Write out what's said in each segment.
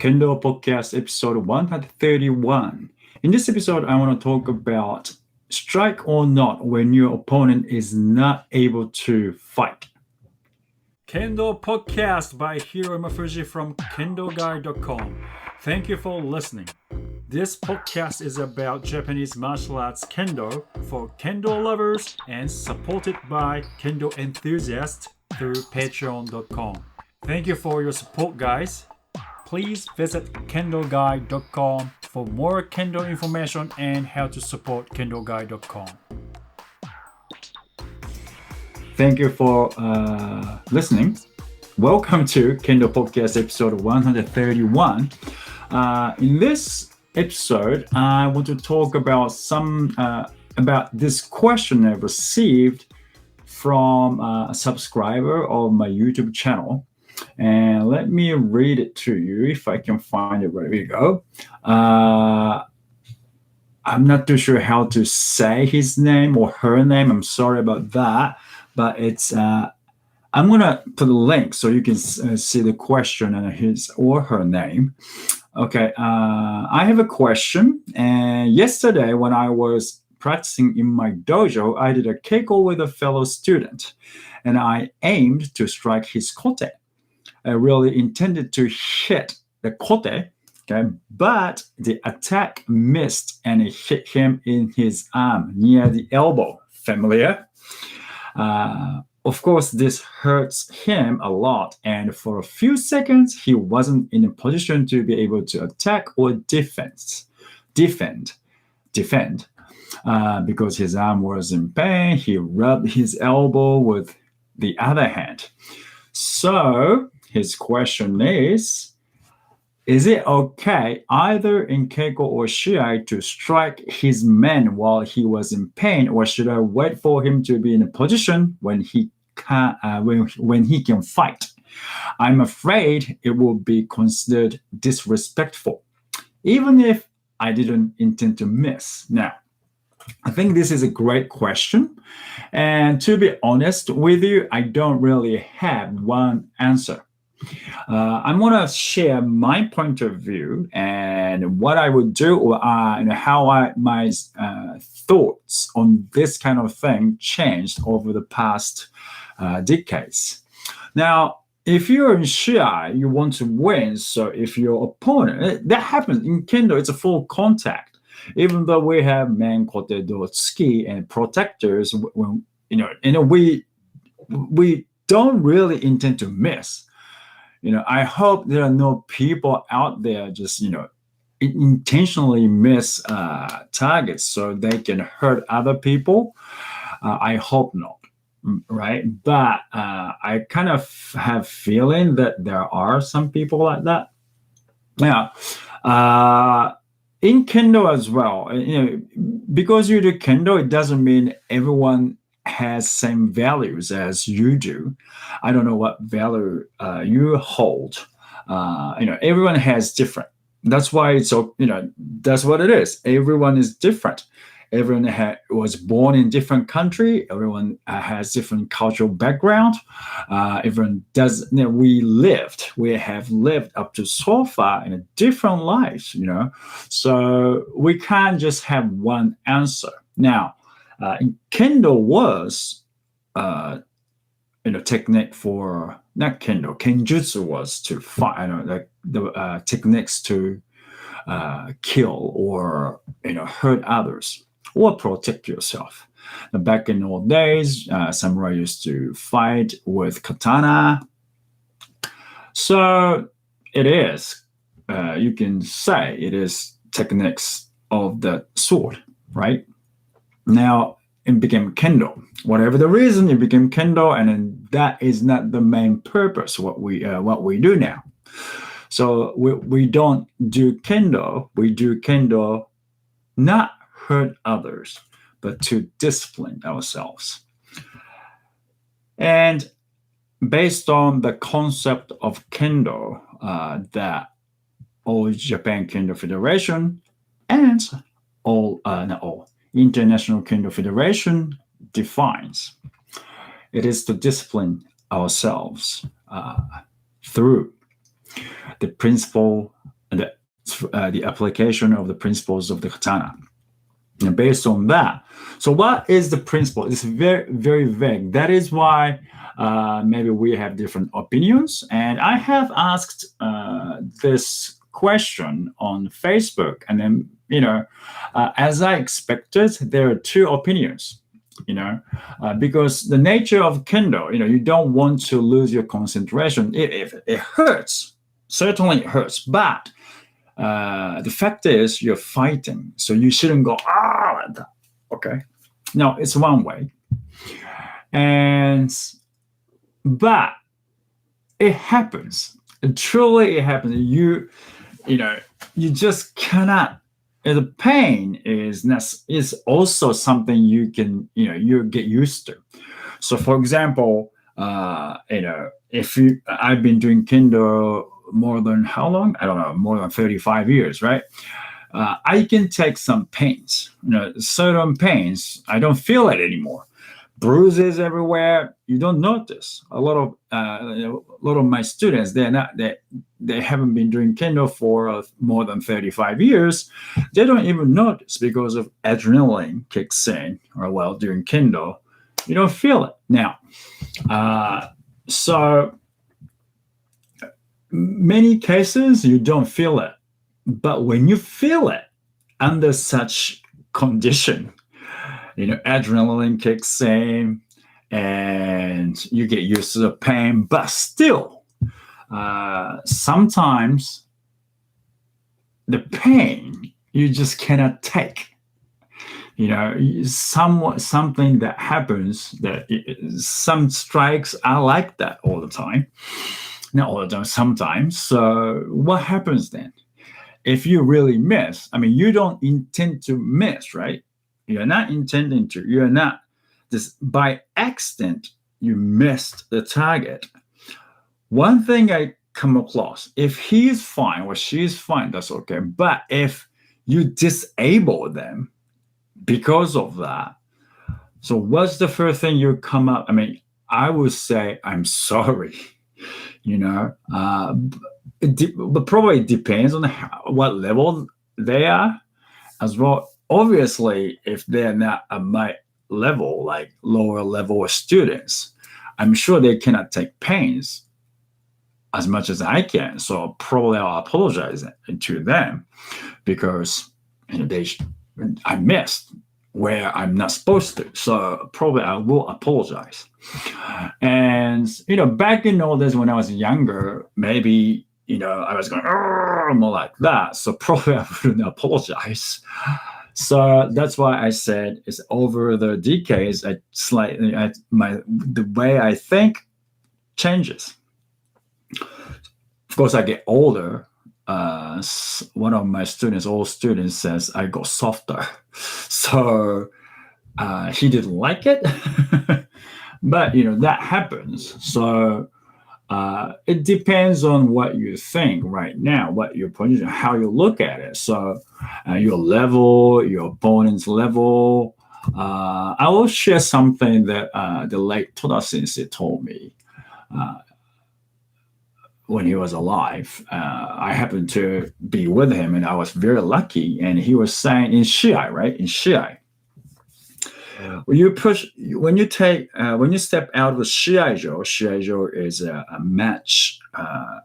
Kendo Podcast episode 131. In this episode, I want to talk about strike or not when your opponent is not able to fight. Kendo Podcast by Hiro Mafuji from kendoguy.com. Thank you for listening. This podcast is about Japanese martial arts Kendo for Kendo lovers and supported by Kendo enthusiasts through patreon.com. Thank you for your support, guys. Please visit kendoguy.com for more Kendo information and how to support kendoguy.com. Thank you for listening. Welcome to Kendo Podcast episode 131. In this episode, I want to talk about about this question I received from a subscriber of my YouTube channel. And let me read it to you if I can find it. Where we go. I'm not too sure how to say his name or her name. I'm sorry about that. But it's I'm gonna put a link so you can see the question and his or her name. Okay, I have a question. And yesterday when I was practicing in my dojo, I did a keiko with a fellow student, and I aimed to strike his kote. I really intended to hit the kote, okay, but the attack missed and it hit him in his arm near the elbow. Familiar? Of course, this hurts him a lot, and for a few seconds, he wasn't in a position to be able to attack or defend, because his arm was in pain. He rubbed his elbow with the other hand. So his question is it okay either in keiko or shiai to strike his man while he was in pain, or should I wait for him to be in a position when he can fight? I'm afraid it will be considered disrespectful, even if I didn't intend to miss. Now, I think this is a great question. And to be honest with you, I don't really have one answer. I'm going to share my point of view and what I would do, or how my thoughts on this kind of thing changed over the past decades. Now, if you're in shiai, you want to win. So if your opponent, that happens in kendo, it's a full contact. Even though we have men, kote, do, tsuki, and protectors, we don't really intend to miss. I hope there are no people out there just, intentionally miss targets so they can hurt other people. I hope not, right? But I kind of have feeling that there are some people like that. Now, in kendo as well, because you do kendo, it doesn't mean everyone has same values as you do. I don't know what value you hold. Everyone has different. That's why it's that's what it is. Everyone is different. Everyone was born in different country. Everyone has different cultural background. Everyone does. We have lived up to so far in a different lives. So we can't just have one answer. Now, kendo was technique for, not kendo, kenjutsu was to fight, the techniques to kill or hurt others or protect yourself. Back in old days, samurai used to fight with katana. So it is, you can say it is techniques of the sword, right? Now it became kendo. Whatever the reason, it became kendo, and then that is not the main purpose. What we do now. So we don't do kendo. We do kendo not hurt others, but to discipline ourselves. And based on the concept of kendo that all Japan Kendo Federation and International Kendo Federation defines. It is to discipline ourselves through the principle the application of the principles of the katana. And based on that, so what is the principle? It's very, very vague. That is why maybe we have different opinions. And I have asked this question on Facebook, and then as I expected, there are two opinions. Because the nature of kendo, you don't want to lose your concentration. If it hurts, certainly it hurts, but the fact is you're fighting, so you shouldn't go like that. Okay, no, it's one way, but it happens. Truly, it happens. You just cannot. The pain is also something you can you get used to. So, for example, if I've been doing kendo more than how long? I don't know, more than 35 years, right? I can take some pains, certain pains. I don't feel it anymore. Bruises everywhere. You don't notice. A lot of my students, they haven't been doing kendo for more than 35 years. They don't even notice because of adrenaline kicks in, or while doing kendo, you don't feel it now. So many cases you don't feel it, but when you feel it under such condition, adrenaline kicks in and you get used to the pain, but still sometimes the pain you just cannot take. Something that happens, that some strikes are like that all the time. Not all the time, sometimes. So what happens then? If you really miss, you don't intend to miss, right? You're not intending to. You're not. Just by accident, you missed the target. One thing I come across, if he's fine or she's fine, that's okay. But if you disable them because of that, so what's the first thing you come up? I would say, I'm sorry. But probably depends on what level they are as well. Obviously, if they're not at my level, like lower level students, I'm sure they cannot take pains as much as I can. So probably I'll apologize to them because I missed where I'm not supposed to. So probably I will apologize. And back in all this when I was younger, maybe I was going more like that. So probably I wouldn't apologize. So that's why I said it's over the decades. The way I think changes. Of course, I get older. One of my students, old students, says I got softer. So he didn't like it, but that happens. So it depends on what you think right now, what your position, how you look at it. So your level, your opponent's level. I will share something that the late Toda Sensei told me when he was alive. I happened to be with him, and I was very lucky. And he was saying in Shiai, right? In Shiai, when you step out of the shiaijo is a match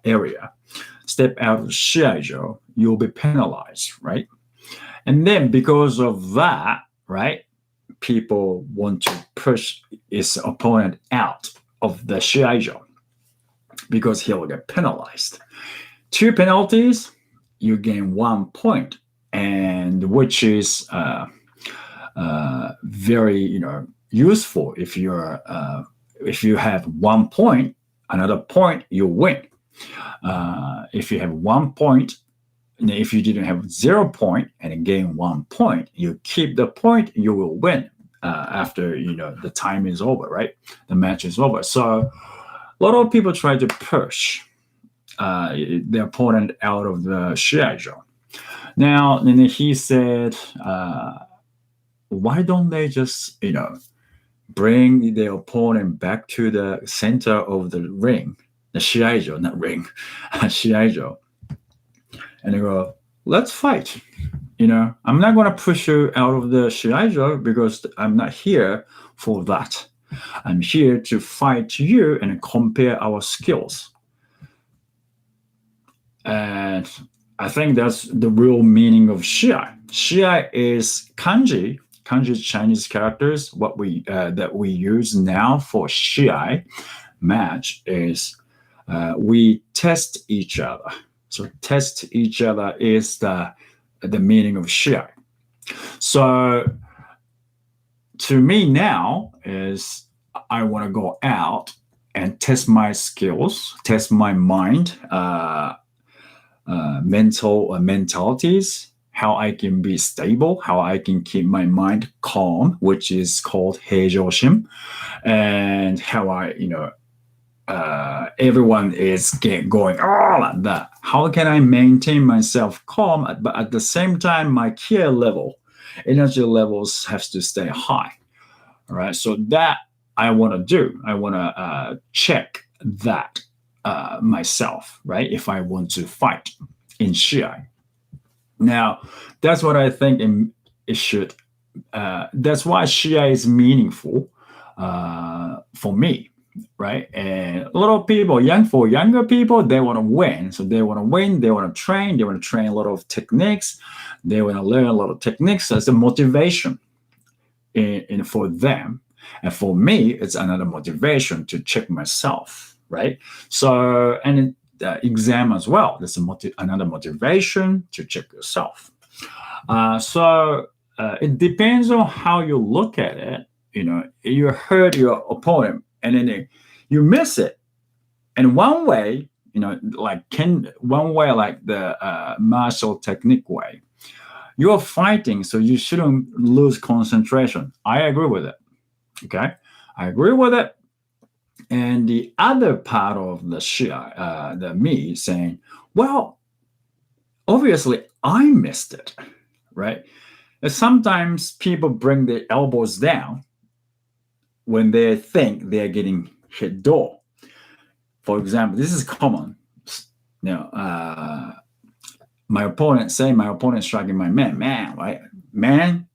area. Step out of the shiaijo, you'll be penalized, right? And then because of that, right, people want to push his opponent out of the shiaijo because he'll get penalized. 2 penalties, you gain 1 point, and which is very useful if you have 1 point, another point you win. If you have 1 point, if you didn't have 0 point and gain 1 point, you keep the point, you will win after the time is over, right? The match is over. So a lot of people try to push the opponent out of the shiaijo. Now, and then he said, why don't they just, bring the opponent back to the center of the ring, the shiaijo, not ring, shiaijo, and they go, let's fight. I'm not going to push you out of the shiaijo because I'm not here for that. I'm here to fight you and compare our skills. And I think that's the real meaning of shiai. Shiai is kanji. Kanji is Chinese characters. What we that we use now for shiai match is we test each other. So test each other is the meaning of shiai. So to me now is I want to go out and test my skills, test my mind, mentalities, how I can be stable, how I can keep my mind calm, which is called heijoshin, and how everyone is going like that. How can I maintain myself calm, but at the same time, my energy levels have to stay high. All right, so that I want to do. I want to check that myself, right? If I want to fight in shiai. Now, that's what I think it should. That's why shiai is meaningful for me, right? And a lot of people, for younger people, they want to win. So they want to win. They want to train. They want to train a lot of techniques. They want to learn a lot of techniques as a motivation for them. And for me, it's another motivation to check myself, right? So, and exam as well. That's another motivation to check yourself. So it depends on how you look at it. You hurt your opponent and then you miss it. And one way, like the martial technique way, you're fighting, so you shouldn't lose concentration. I agree with it. Okay, I agree with it. And the other part of the shiai, the me saying, well, obviously I missed it, right? And sometimes people bring their elbows down when they think they're getting hit door. For example, this is common. My opponent striking my man, right? Man,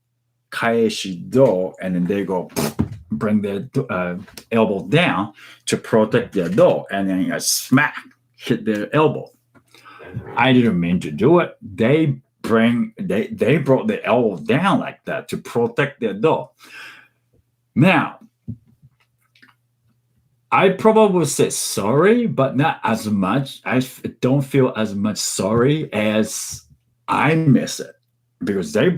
kaeshi do, and then they go bring their elbow down to protect their do, and then a smack hit their elbow. I didn't mean to do it. They brought their elbow down like that to protect their do. Now, I probably would say sorry, but not as much. I don't feel as much sorry as I miss it because they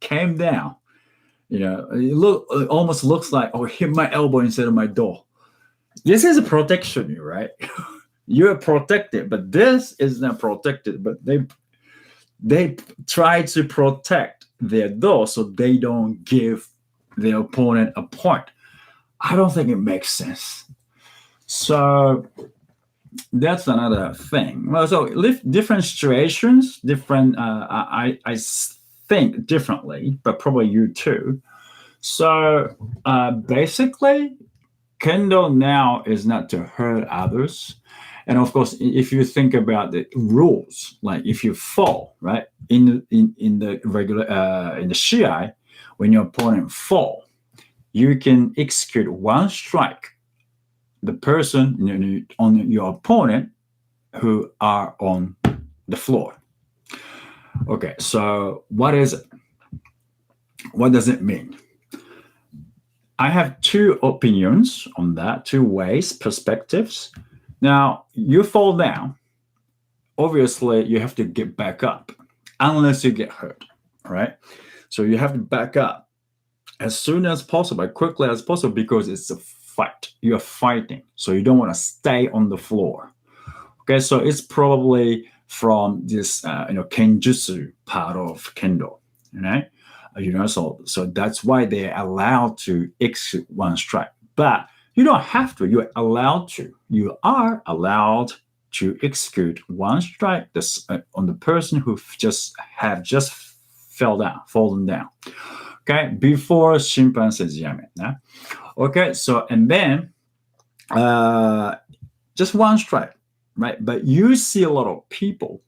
came down. It almost looks like, hit my elbow instead of my door. This is a protection, right? You're protected, but this is not protected. But they try to protect their door so they don't give their opponent a point. I don't think it makes sense. So that's another thing. Well, so different situations, different. I think differently, but probably you too. So basically, Kendo now is not to hurt others. And of course, if you think about the rules, like if you fall, right, in the regular in the shiai, when your opponent fall, you can execute one strike. The person on your opponent who are on the floor. Okay, so what is it? What does it mean? I have two opinions on that, two ways, perspectives. Now, you fall down. Obviously, you have to get back up unless you get hurt, right? So you have to back up as soon as possible, as quickly as possible, because it's a fight. You're fighting, so you don't want to stay on the floor. Okay, so it's probably from this, kenjutsu part of kendo, right? So that's why they're allowed to execute one strike. But you don't have to. You're allowed to. You are allowed to execute one strike on the person who just fallen down. Okay, before Shimpan says yame. Okay, so and then just one strike. right? But you see a lot of people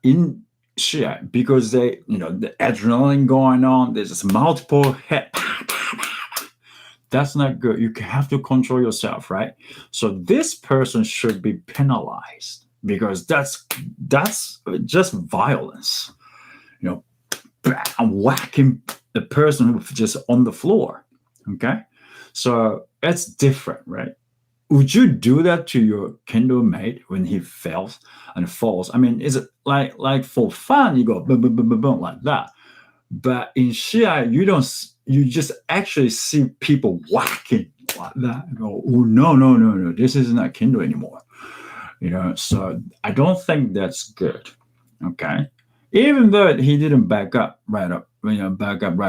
in Shia because the adrenaline going on. There's just multiple hit. That's not good. You have to control yourself, right? So this person should be penalized because that's just violence. You know, whacking the person who's just on the floor. Okay, so it's different, right? Would you do that to your Kendo mate when he fails and falls? I mean, is it like for fun? You go boom, boom, boom, boom, boom like that. But in Shia, you don't. You just actually see people whacking like that. And go, oh no, no, no, no! This is not Kendo anymore. So I don't think that's good. Okay, even though he didn't back up right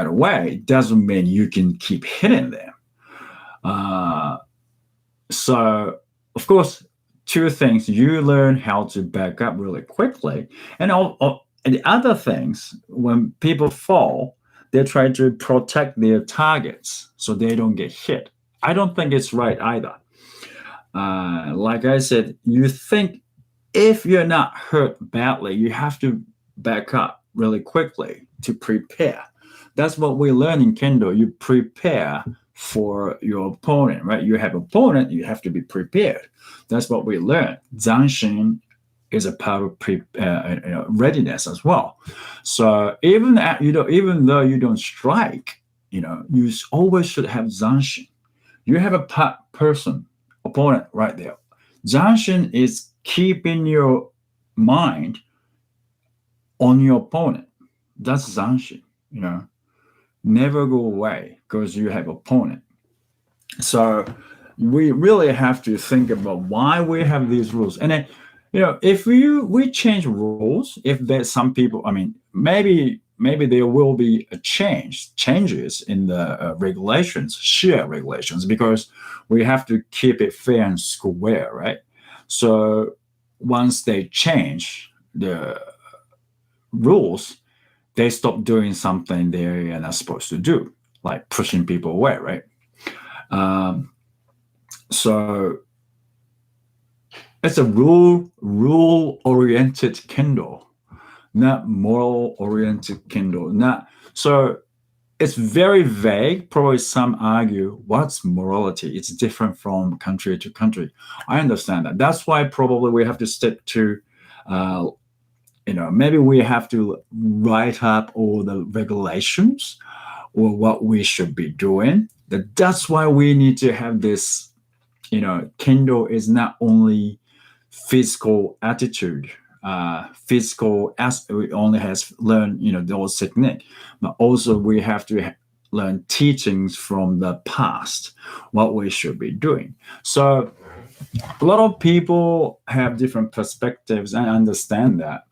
away, it doesn't mean you can keep hitting them. So, of course, two things: you learn how to back up really quickly, and the other things, when people fall, they try to protect their targets so they don't get hit. I don't think it's right either. Like I said, you think if you're not hurt badly, you have to back up really quickly to prepare. That's what we learn in Kendo. You prepare for your opponent, right? You have opponent, you have to be prepared. That's what we learn. Zanshin is a part of readiness as well. So even though you don't strike, you always should have Zanshin. You have a person, opponent right there. Zanshin is keeping your mind on your opponent. That's Zanshin, never go away because you have opponent. So we really have to think about why we have these rules. And then, if we change rules, if there's some people, I mean, maybe there will be changes in the regulations, share regulations, because we have to keep it fair and square, right? So once they change the rules, they stop doing something they're not supposed to do, like pushing people away, right? So it's a rule-oriented Kendo, not moral-oriented Kendo. So it's very vague. Probably some argue what's morality. It's different from country to country. I understand that. That's why probably we have to stick to maybe we have to write up all the regulations or what we should be doing. That's why we need to have this, Kendo is not only physical attitude, we only has learned, those technique, but also we have to learn teachings from the past, what we should be doing. So a lot of people have different perspectives. I understand that.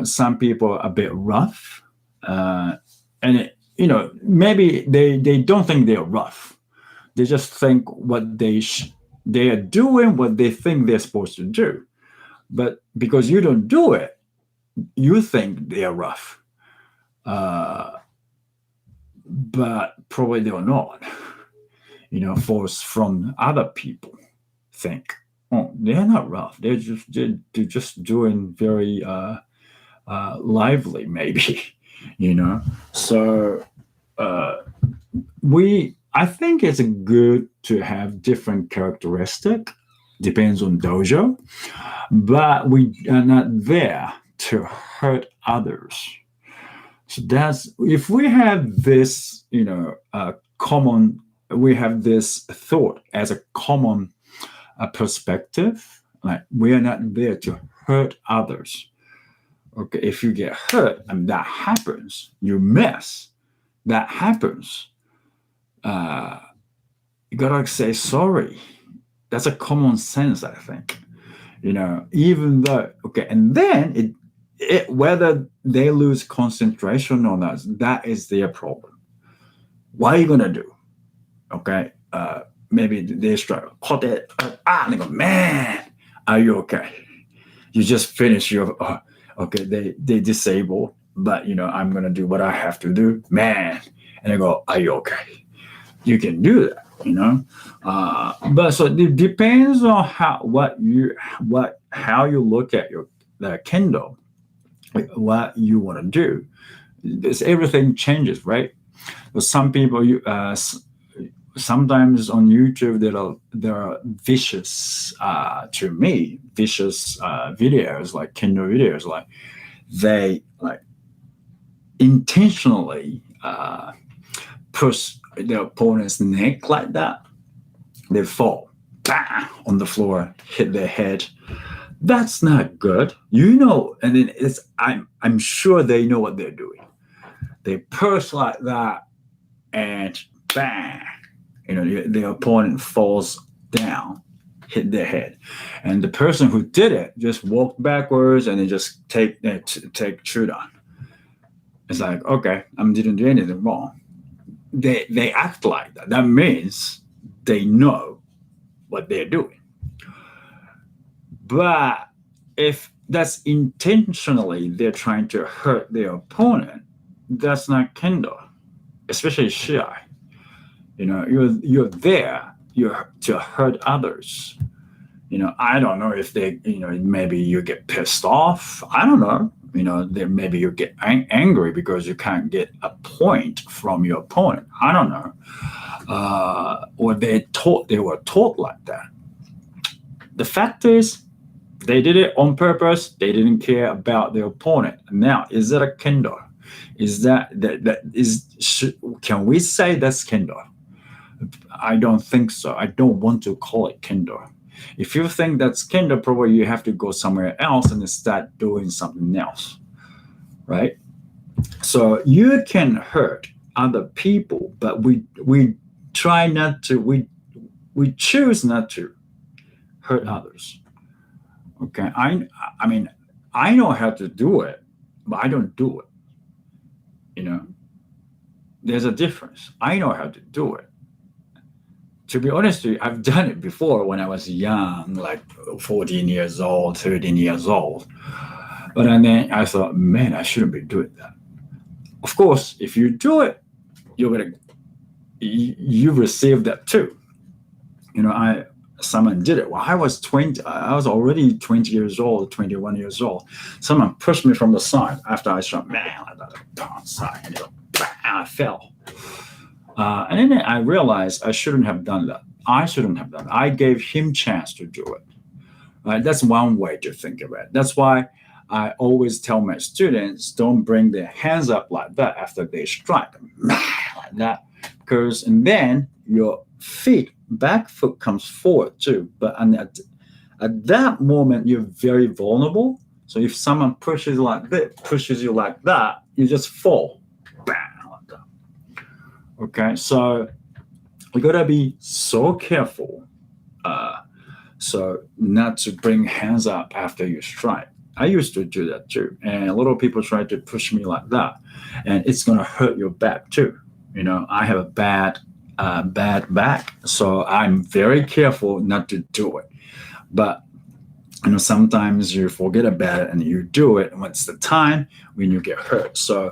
Some people are a bit rough, and maybe they don't think they're rough. They just think what they are doing what they think they're supposed to do. But because you don't do it, you think they are rough. But probably they're not. From other people think, oh, they're not rough. They're just doing very lively, maybe. So I think it's good to have different characteristic. Depends on dojo, but we are not there to hurt others. So that's if we have this, common. We have this thought as a common perspective. Like we are not there to hurt others. Okay, if you get hurt and that happens, you miss. That happens. You gotta say sorry. That's a common sense, I think. Even though and then whether they lose concentration or not, that is their problem. What are you gonna do? Okay, maybe they struggle. They go, man, are you okay? You just finished your okay. They disable, but I'm gonna do what I have to do, man. And I go, are you okay? You can do that. you know. But so it depends on how you look at your the Kindle, what you want to do. This everything changes, right? But some people sometimes on YouTube there are vicious to me vicious videos like Kindle videos, like they like intentionally push their opponent's neck like that. They fall, bang, on the floor, hit their head. That's not good, And then I'm sure they know what they're doing. They push like that, and bang, the opponent falls down, hit their head, and the person who did it just walked backwards and then just take shoot on. It's like, okay, I didn't do anything wrong. They act like that. That means they know what they're doing. But if that's intentionally they're trying to hurt their opponent, that's not Kendo, especially Shiai. You're there, you're to hurt others. I don't know if they, maybe you get pissed off. I don't know. Then maybe you get angry because you can't get a point from your opponent. I don't know. Or they were taught like that. The fact is, they did it on purpose. They didn't care about their opponent. Now, is that a Kendo? Is can we say that's Kendo? I don't think so. I don't want to call it Kendo. If you think that's Kendo, probably you have to go somewhere else and start doing something else, right? So you can hurt other people, but we try not to. We choose not to hurt others. Okay, I mean I know how to do it, but I don't do it. There's a difference. I know how to do it. To be honest with you, I've done it before when I was young, like 14 years old, 13 years old. But then I thought, man, I shouldn't be doing that. Of course, if you do it, you receive that too. Someone did it. Well, I was already 20 years old, 21 years old. Someone pushed me from the side after I shot, man, I got a side, and I fell. And then I realized I shouldn't have done that. I shouldn't have done it. I gave him chance to do it. Right? That's one way to think of it. That's why I always tell my students, don't bring their hands up like that after they strike, like that, and then your back foot comes forward too. But at that moment, you're very vulnerable. So if someone pushes you like that, you just fall. Bam. Okay, so you gotta be so careful, so not to bring hands up after you strike. I used to do that too, and a lot of people try to push me like that, and it's gonna hurt your back too. I have a bad back, so I'm very careful not to do it. But sometimes you forget about it and you do it, and what's the time when you get hurt? So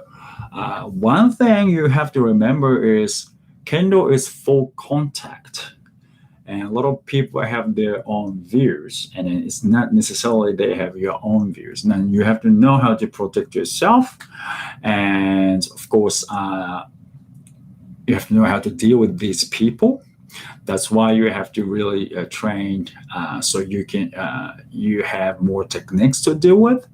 one thing you have to remember is Kendo is full contact, and a lot of people have their own views, and it's not necessarily they have your own views. And then you have to know how to protect yourself, and of course, you have to know how to deal with these people. That's why you have to really train, so you have more techniques to deal with.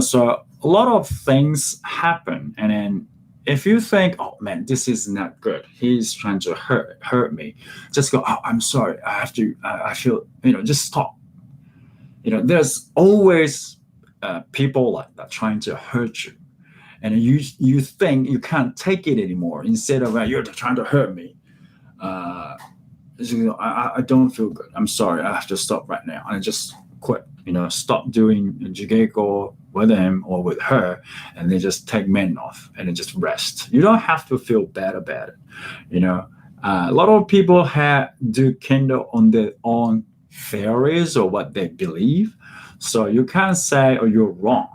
So a lot of things happen, and then if you think, oh man, this is not good, he's trying to hurt me, just go, oh, I'm sorry, I feel, just stop. There's always people like that trying to hurt you, and you think you can't take it anymore. Instead of you're trying to hurt me, I don't feel good, I'm sorry, I have to stop right now, and I just quit. Stop doing jigeko with him or with her, and then just take men off and then just rest. You don't have to feel bad about it. A lot of people do Kendo on their own theories or what they believe, so you can't say, oh, you're wrong.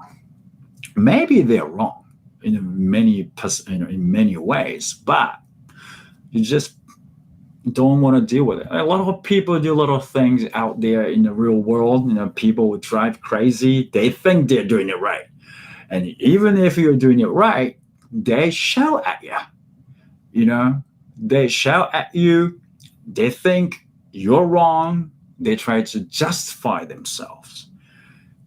Maybe they're wrong in many ways, but you just don't want to deal with it. A lot of people do a lot of things out there in the real world. People will drive crazy. They think they're doing it right. And even if you're doing it right, they shout at you. You know, they shout at you. They think you're wrong. They try to justify themselves.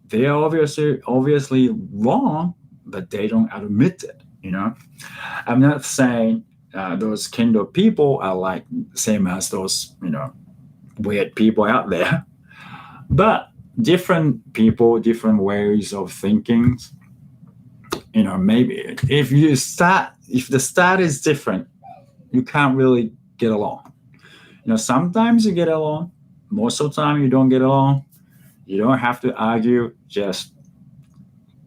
They are obviously wrong, but they don't admit it. I'm not saying those Kindle people are like same as those weird people out there, but different people, different ways of thinking. Maybe if the start is different, you can't really get along. Sometimes you get along, most of the time you don't get along. You don't have to argue, just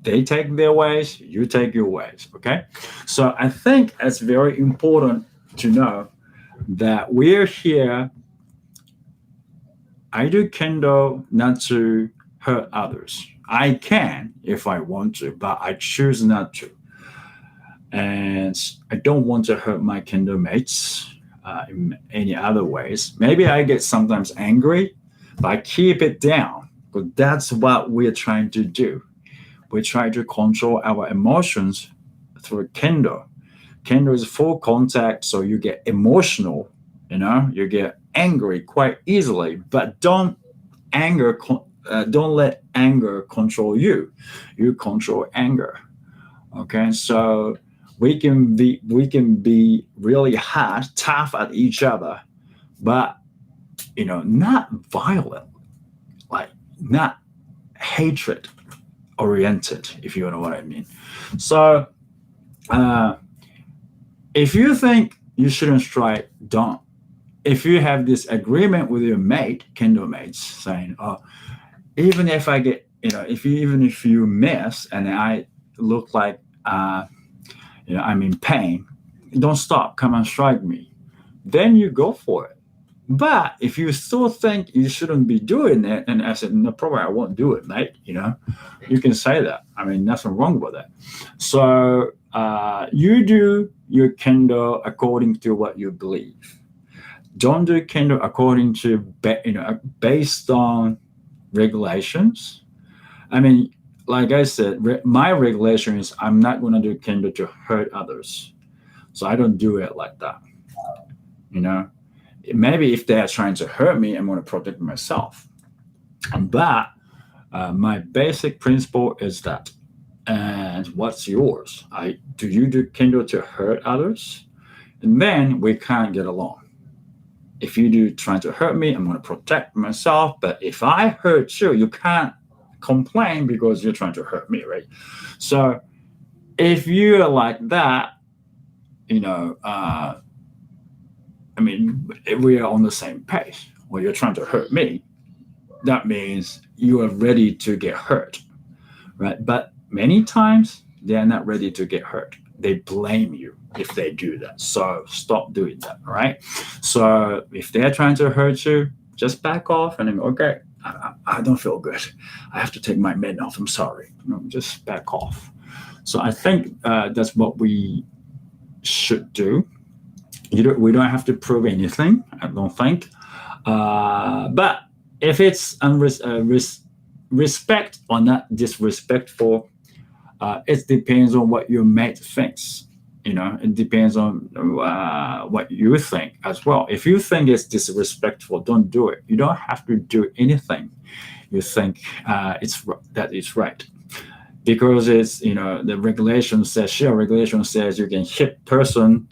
they take their ways, you take your ways. Okay. So I think it's very important to know that we're here. I do Kendo not to hurt others. I can if I want to, but I choose not to. And I don't want to hurt my Kendo mates in any other ways. Maybe I get sometimes angry, but I keep it down. But that's what we're trying to do. We try to control our emotions through Kendo. Kendo is full contact, so you get emotional. You get angry quite easily, but don't let anger control you. You control anger. Okay, so we can be really hard, tough at each other, but not violent, like not hatred oriented, if you know what I mean. So uh, if you think you shouldn't strike, don't. If you have this agreement with your mate, Kendo mates, saying, "Oh, even if I get, even if you miss and I look like, I'm in pain, don't stop, come and strike me." Then you go for it. But if you still think you shouldn't be doing it, and I said, no problem, I won't do it, mate, you can say that. I mean, nothing wrong with that. So you do your Kendo according to what you believe. Don't do Kendo according to, based on regulations. I mean, like I said, my regulation is I'm not going to do Kendo to hurt others. So I don't do it like that. You know, maybe if they are trying to hurt me, I'm going to protect myself. But my basic principle is that. And what's yours? Do you do Kendo to hurt others? And then we can't get along. If you do trying to hurt me, I'm going to protect myself. But if I hurt you, you can't complain because you're trying to hurt me, right? So if you're like that, I mean, if we are on the same page, when you're trying to hurt me, that means you are ready to get hurt, right? But many times they are not ready to get hurt. They blame you if they do that. So stop doing that, all right? So if they're trying to hurt you, just back off and then, okay, I don't feel good. I have to take my med off. I'm sorry. Just back off. So I think that's what we should do. We don't have to prove anything, I don't think. But if it's respect or not disrespectful, it depends on what your mate thinks. It depends on what you think as well. If you think it's disrespectful, don't do it. You don't have to do anything you think that is right, because it's the regulation says you can hit person,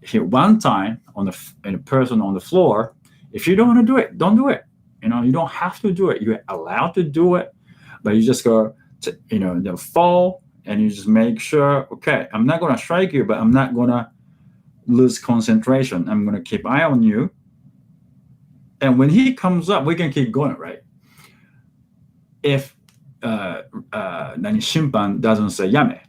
hit one time on a person on the floor. If you don't want to do it, don't do it. You don't have to do it. You're allowed to do it, but you just go to fall. And you just make sure, okay, I'm not going to strike you, but I'm not going to lose concentration. I'm going to keep eye on you. And when he comes up, we can keep going, right? If Shimpan doesn't say yame,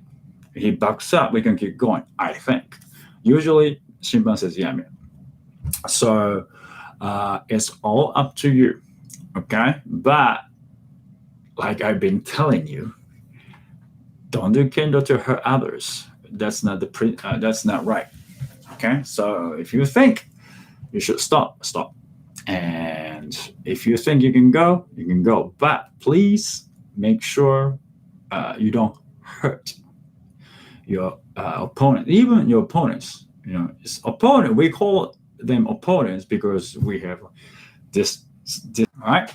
he backs up, we can keep going, I think. Usually, Shimpan says yame. So it's all up to you, okay? But like I've been telling you, don't do Kendo to hurt others. That's not right. Okay, so if you think you should stop. And if you think you can go, you can go. But please make sure you don't hurt your opponent, even your opponents. It's opponent. We call them opponents because we have this. All right.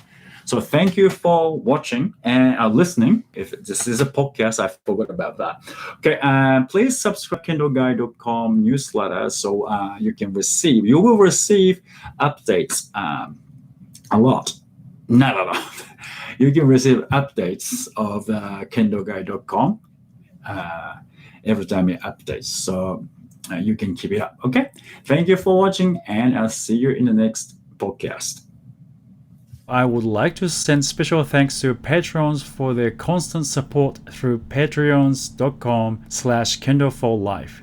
So thank you for watching and listening. If this is a podcast, I forgot about that. Okay, please subscribe KendoGuy.com newsletter so you will receive updates a lot, not a lot. You can receive updates of KendoGuy.com every time it updates. So you can keep it up. Okay, thank you for watching, and I'll see you in the next podcast. I would like to send special thanks to patrons for their constant support through patreons.com/Kendo For Life.